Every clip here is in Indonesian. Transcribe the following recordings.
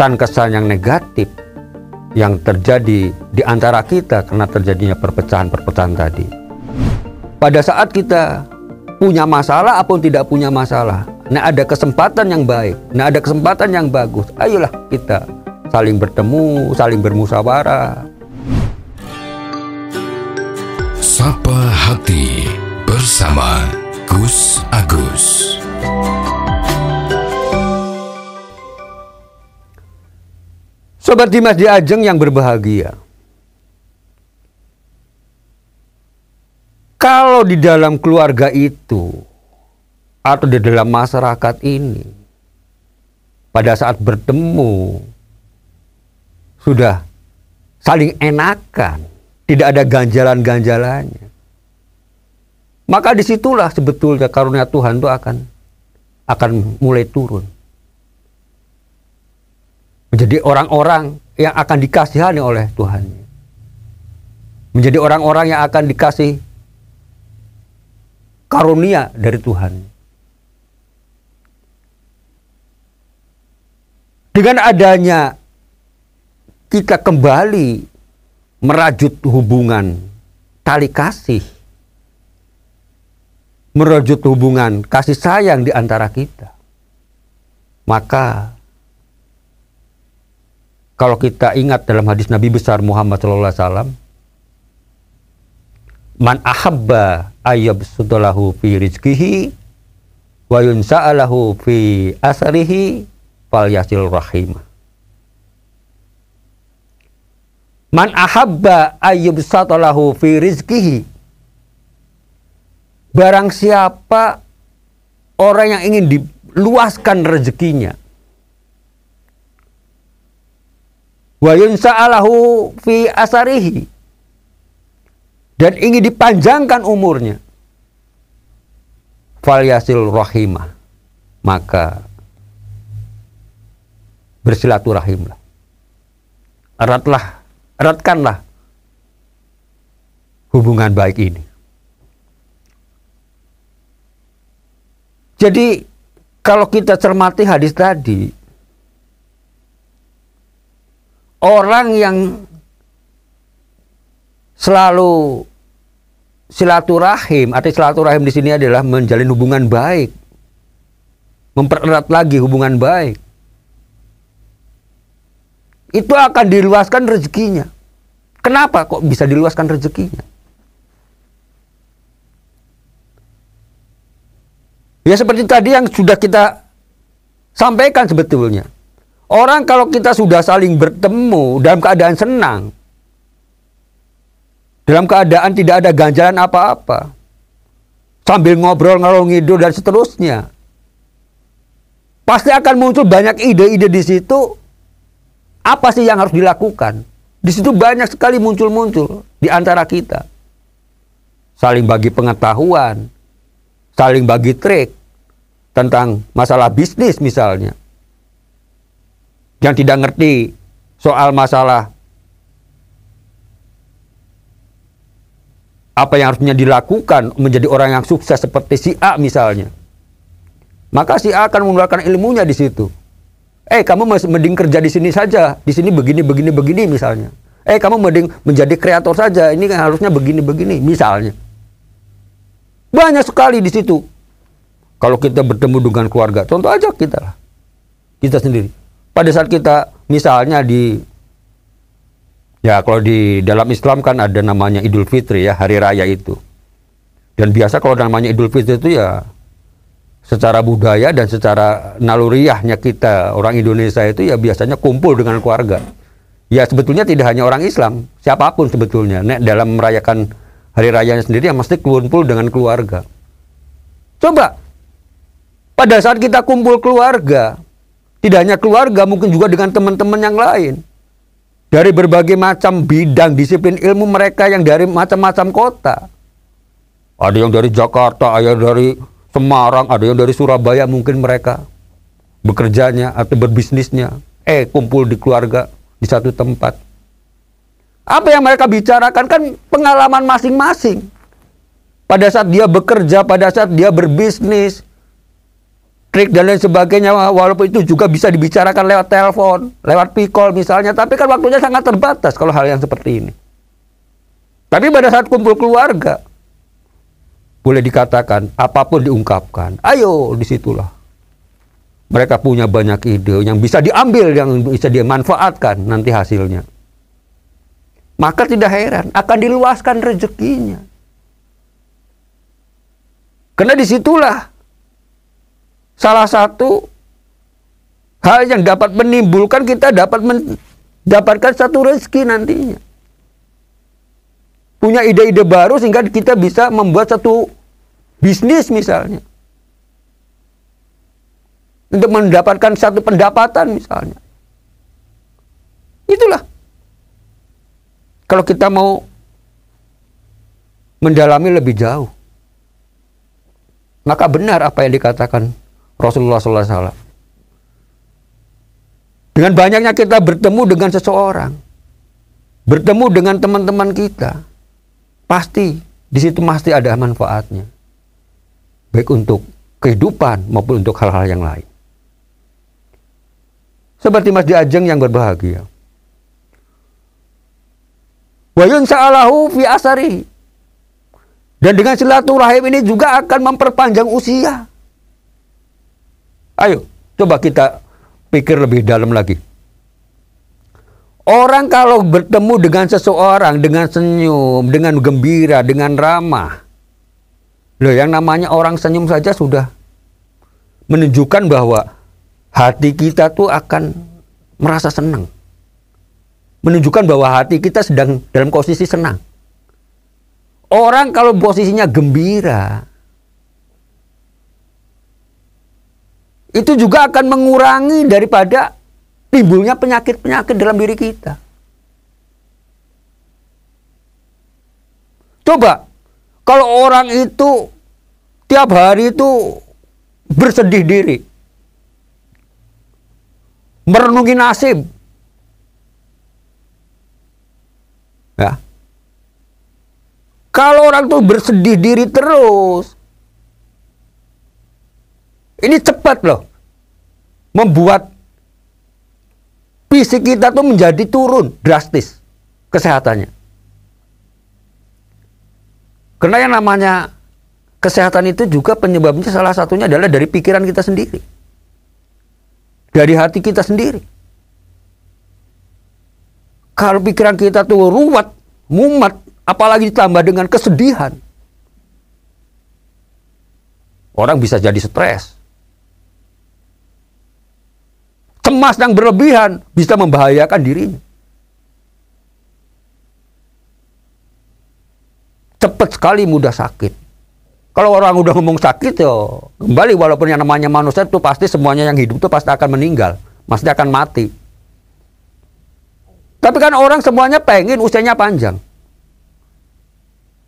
kesan-kesan yang negatif yang terjadi di antara kita karena terjadinya perpecahan-perpecahan tadi. Pada saat kita punya masalah ataupun tidak punya masalah, nah ada kesempatan yang baik, nah ada kesempatan yang bagus, ayolah kita saling bertemu, saling bermusyawarah. Sapa Hati bersama Gus Agus. Sobat Dimas di Ajeng yang berbahagia, kalau di dalam keluarga itu atau di dalam masyarakat ini, pada saat bertemu sudah saling enakan, tidak ada ganjalan-ganjalannya, maka disitulah sebetulnya karunia Tuhan itu akan mulai turun. Menjadi orang-orang yang akan dikasihani oleh Tuhan. Menjadi orang-orang yang akan dikasih karunia dari Tuhan. Dengan adanya kita kembali merajut hubungan tali kasih, merajut hubungan kasih sayang di antara kita, maka kalau kita ingat dalam hadis Nabi besar Muhammad SAW, man ahabba ayyabsutulahu fi rizkihi wa yunsa'alahu fi asarihi falyasil rahimah. Man ahabba ayyabsutulahu fi rizkihi, barang siapa orang yang ingin diluaskan rezekinya, wa yunsa'alahu fi asarihi, dan ingin dipanjangkan umurnya, falyasil rahimah, maka bersilaturahimlah, eratkanlah hubungan baik ini. Jadi kalau kita cermati hadis tadi, orang yang selalu silaturahim, arti silaturahim di sini adalah menjalin hubungan baik, mempererat lagi hubungan baik, itu akan diluaskan rezekinya. Kenapa kok bisa diluaskan rezekinya? Ya seperti tadi yang sudah kita sampaikan sebetulnya. Orang kalau kita sudah saling bertemu dalam keadaan senang, dalam keadaan tidak ada ganjalan apa-apa, sambil ngobrol ngalor ngidul dan seterusnya, pasti akan muncul banyak ide-ide di situ. Apa sih yang harus dilakukan? Di situ banyak sekali muncul di antara kita. Saling bagi pengetahuan, saling bagi trik tentang masalah bisnis misalnya. Yang tidak ngerti soal masalah apa yang harusnya dilakukan menjadi orang yang sukses seperti si A misalnya, maka si A akan mengeluarkan ilmunya di situ. Kamu mending kerja di sini saja, di sini begini misalnya. Kamu mending menjadi kreator saja, ini kan harusnya begini misalnya. Banyak sekali di situ. Kalau kita bertemu dengan keluarga, contoh aja kita sendiri. Pada saat kita misalnya kalau di dalam Islam kan ada namanya Idul Fitri ya, hari raya itu. Dan biasa kalau namanya Idul Fitri itu ya secara budaya dan secara naluriahnya kita orang Indonesia itu ya biasanya kumpul dengan keluarga. Ya sebetulnya tidak hanya orang Islam, siapapun sebetulnya dalam merayakan hari rayanya sendiri ya mesti kumpul dengan keluarga. Coba pada saat kita kumpul keluarga, tidak hanya keluarga, mungkin juga dengan teman-teman yang lain. Dari berbagai macam bidang disiplin ilmu mereka yang dari macam-macam kota. Ada yang dari Jakarta, ada yang dari Semarang, ada yang dari Surabaya mungkin mereka bekerjanya atau berbisnisnya. Kumpul di keluarga di satu tempat. Apa yang mereka bicarakan kan pengalaman masing-masing. Pada saat dia bekerja, pada saat dia berbisnis, trik dan lain sebagainya, walaupun itu juga bisa dibicarakan lewat telepon, lewat pikol misalnya, tapi kan waktunya sangat terbatas kalau hal yang seperti ini. Tapi pada saat kumpul keluarga, boleh dikatakan apapun diungkapkan. Ayo, disitulah mereka punya banyak ide yang bisa diambil, yang bisa dimanfaatkan nanti hasilnya. Maka tidak heran akan diluaskan rezekinya. Karena disitulah salah satu hal yang dapat menimbulkan kita dapat mendapatkan satu rezeki nantinya. Punya ide-ide baru sehingga kita bisa membuat satu bisnis misalnya. Untuk mendapatkan satu pendapatan misalnya. Itulah. Kalau kita mau mendalami lebih jauh, maka benar apa yang dikatakan Rasulullah SAW. Dengan banyaknya kita bertemu dengan seseorang, bertemu dengan teman-teman kita, pasti di situ pasti ada manfaatnya, baik untuk kehidupan maupun untuk hal-hal yang lain. Seperti Mas Diajeng yang berbahagia. Wa yunsa'alahu fi asari. Dan dengan silaturahim ini juga akan memperpanjang usia. Ayo, coba kita pikir lebih dalam lagi. Orang kalau bertemu dengan seseorang dengan senyum, dengan gembira, dengan ramah. Loh, yang namanya orang senyum saja sudah menunjukkan bahwa hati kita tuh akan merasa senang. Menunjukkan bahwa hati kita sedang dalam posisi senang. Orang kalau posisinya gembira, itu juga akan mengurangi daripada timbulnya penyakit-penyakit dalam diri kita. Coba, kalau orang itu tiap hari itu bersedih diri, merenungi nasib, ya. Kalau orang tuh bersedih diri terus, ini cepat loh membuat fisik kita tuh menjadi turun drastis kesehatannya. Karena yang namanya kesehatan itu juga penyebabnya salah satunya adalah dari pikiran kita sendiri. Dari hati kita sendiri. Kalau pikiran kita tuh ruwet, mumet, apalagi ditambah dengan kesedihan, orang bisa jadi stres. Cemas yang berlebihan bisa membahayakan dirinya. Cepat sekali mudah sakit. Kalau orang udah ngomong sakit, ya kembali, walaupun yang namanya manusia itu pasti semuanya yang hidup itu pasti akan meninggal, pasti akan mati. Tapi kan orang semuanya pengen usianya panjang.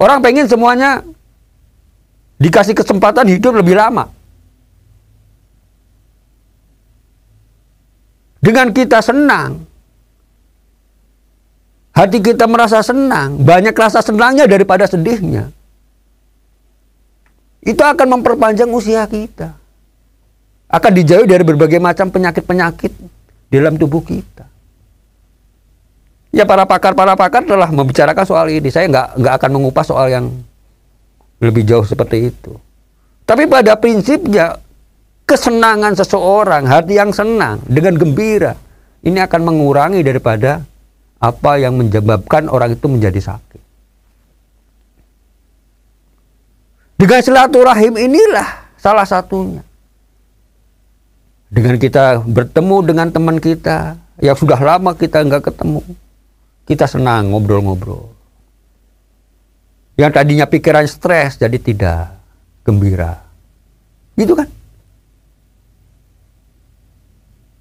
Orang pengen semuanya dikasih kesempatan hidup lebih lama. Dengan kita senang, hati kita merasa senang, banyak rasa senangnya daripada sedihnya. Itu akan memperpanjang usia kita. Akan dijauhi dari berbagai macam penyakit-penyakit dalam tubuh kita. Ya, para pakar telah membicarakan soal ini. Saya nggak akan mengupas soal yang lebih jauh seperti itu. Tapi pada prinsipnya, kesenangan seseorang, hati yang senang, dengan gembira, ini akan mengurangi daripada apa yang menyebabkan orang itu menjadi sakit. Dengan silaturahim inilah salah satunya. Dengan kita bertemu dengan teman kita yang sudah lama kita nggak ketemu, kita senang ngobrol-ngobrol. Yang tadinya pikiran stres jadi tidak gembira. Gitu kan?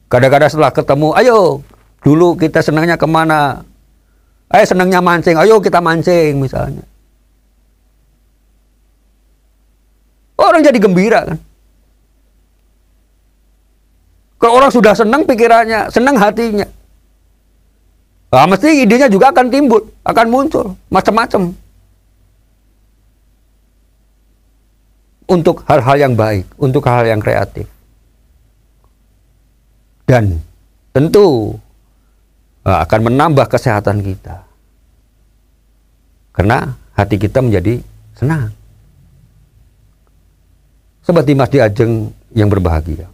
Kadang-kadang setelah ketemu, ayo dulu kita senangnya kemana? Ayo senangnya mancing, ayo kita mancing misalnya. Orang jadi gembira kan. Kalau orang sudah senang pikirannya, senang hatinya, nah, mesti idenya juga akan timbul, akan muncul macam-macam untuk hal-hal yang baik, untuk hal-hal yang kreatif. Dan tentu akan menambah kesehatan kita. Karena hati kita menjadi senang. Seperti Mas Diajeng yang berbahagia.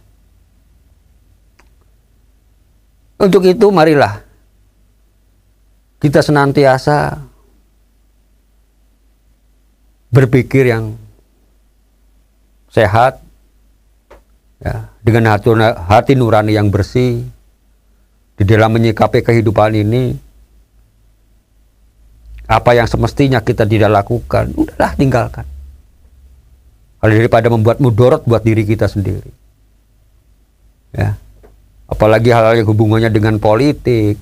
Untuk itu marilah kita senantiasa berpikir yang sehat, ya, dengan hati nurani yang bersih, di dalam menyikapi kehidupan ini. Apa yang semestinya kita tidak lakukan, udahlah tinggalkan. Kalau daripada membuat mudorot buat diri kita sendiri. Ya. Apalagi hal-hal yang hubungannya dengan politik,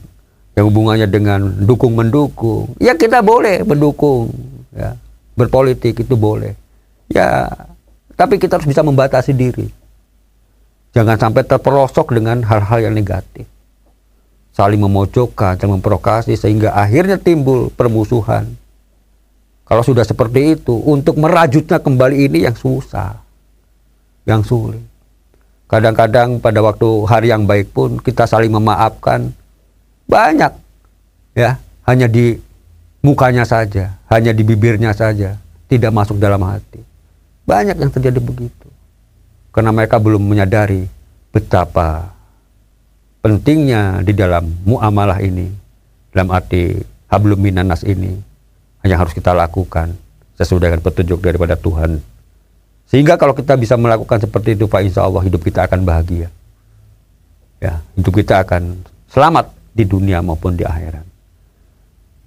yang hubungannya dengan dukung-mendukung. Ya kita boleh mendukung, ya. Berpolitik itu boleh. Ya, tapi kita harus bisa membatasi diri. Jangan sampai terperosok dengan hal-hal yang negatif. Saling memojokkan, saling memprovokasi, sehingga akhirnya timbul permusuhan. Kalau sudah seperti itu, untuk merajutnya kembali ini yang susah, yang sulit. Kadang-kadang pada waktu hari yang baik pun kita saling memaafkan, banyak, ya, hanya di mukanya saja, hanya di bibirnya saja, tidak masuk dalam hati. Banyak yang terjadi begitu, karena mereka belum menyadari betapa pentingnya di dalam muamalah ini, dalam arti hablum minan nas ini, yang harus kita lakukan sesuai dengan petunjuk daripada Tuhan. Sehingga kalau kita bisa melakukan seperti itu, Pak, insya Allah hidup kita akan bahagia. Ya, hidup kita akan selamat di dunia maupun di akhirat.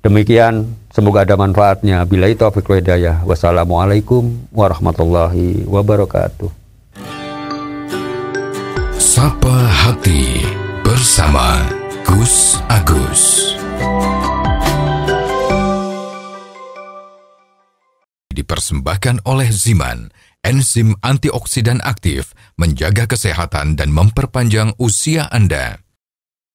Demikian, semoga ada manfaatnya. Billahi taufiq wal hidayah. Wassalamualaikum warahmatullahi wabarakatuh. Sapa Hati bersama Gus Agus. Dipersembahkan oleh Ziman, enzim antioksidan aktif, menjaga kesehatan dan memperpanjang usia Anda.